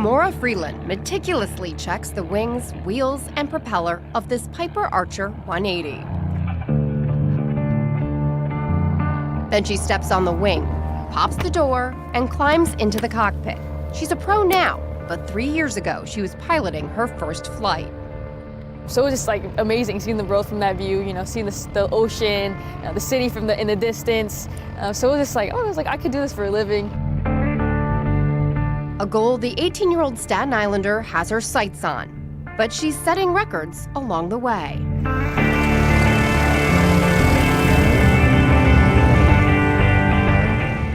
Kamora Freeland meticulously checks the wings, wheels, and propeller of this Piper Archer 180. Then she steps on the wing, pops the door, and climbs into the cockpit. She's a pro now, but 3 years ago, she was piloting her first flight. So it was just like amazing seeing the world from that view, seeing the ocean, the city in the distance. So it was just like, I could do this for a living. A goal the 18-year-old Staten Islander has her sights on, but she's setting records along the way.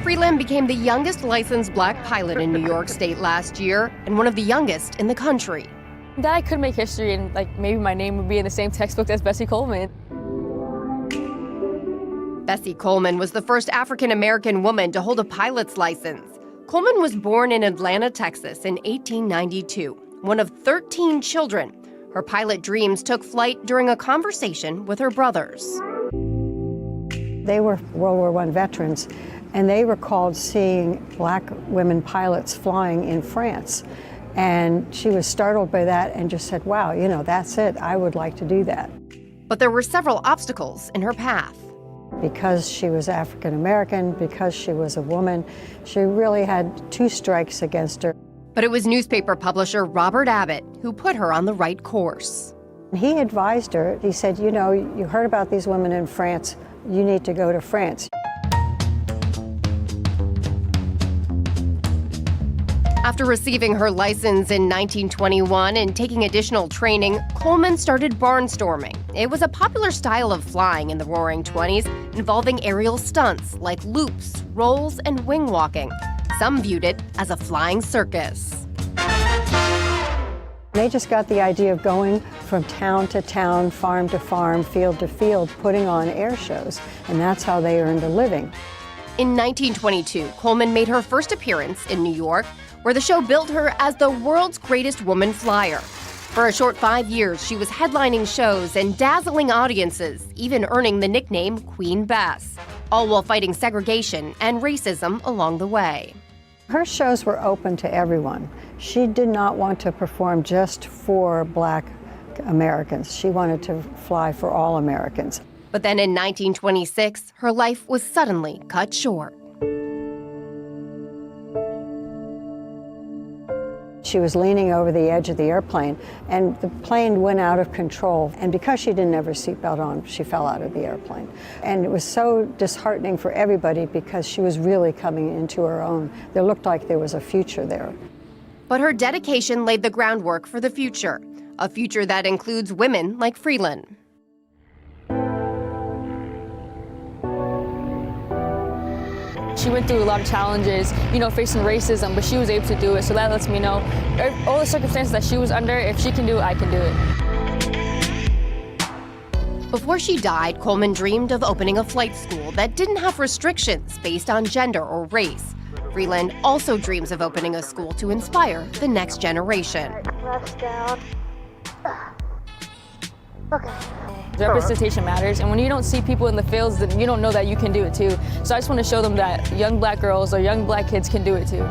Freeland became the youngest licensed black pilot in New York State last year and one of the youngest in the country. That I could make history and maybe my name would be in the same textbook as Bessie Coleman. Bessie Coleman was the first African-American woman to hold a pilot's license. Coleman was born in Atlanta, Texas in 1892, one of 13 children. Her pilot dreams took flight during a conversation with her brothers. They were World War I veterans, and they recalled seeing black women pilots flying in France. And she was startled by that and just said, wow, that's it. I would like to do that. But there were several obstacles in her path. Because she was African American, because she was a woman, she really had 2 strikes against her. But it was newspaper publisher Robert Abbott who put her on the right course. He advised her. He said, you heard about these women in France. You need to go to France. After receiving her license in 1921 and taking additional training, Coleman started barnstorming. It was a popular style of flying in the Roaring '20s, involving aerial stunts like loops, rolls, and wing walking. Some viewed it as a flying circus. They just got the idea of going from town to town, farm to farm, field to field, putting on air shows, and that's how they earned a living. In 1922, Coleman made her first appearance in New York, where the show billed her as the world's greatest woman flyer. For a short 5 years, she was headlining shows and dazzling audiences, even earning the nickname Queen Bess, all while fighting segregation and racism along the way. Her shows were open to everyone. She did not want to perform just for black Americans. She wanted to fly for all Americans. But then in 1926, her life was suddenly cut short. She was leaning over the edge of the airplane, and the plane went out of control. And because she didn't have her seatbelt on, she fell out of the airplane. And it was so disheartening for everybody because she was really coming into her own. There looked like there was a future there. But her dedication laid the groundwork for the future, a future that includes women like Freeland. She went through a lot of challenges, facing racism, but she was able to do it. So that lets me know all the circumstances that she was under, if she can do it, I can do it. Before she died, Coleman dreamed of opening a flight school that didn't have restrictions based on gender or race. Freeland also dreams of opening a school to inspire the next generation. Left down. Okay. Representation matters, and when you don't see people in the fields, then you don't know that you can do it too. So I just want to show them that young black girls or young black kids can do it too.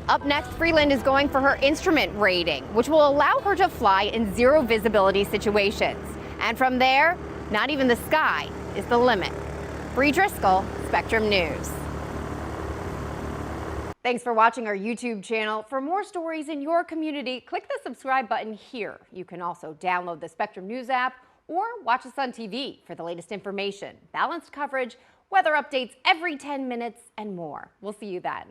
Up next, Freeland is going for her instrument rating, which will allow her to fly in zero visibility situations. And from there, not even the sky is the limit. Bree Driscoll, Spectrum News. Thanks for watching our YouTube channel. For more stories in your community, click the subscribe button here. You can also download the Spectrum News app or watch us on TV for the latest information, balanced coverage, weather updates every 10 minutes, and more. We'll see you then.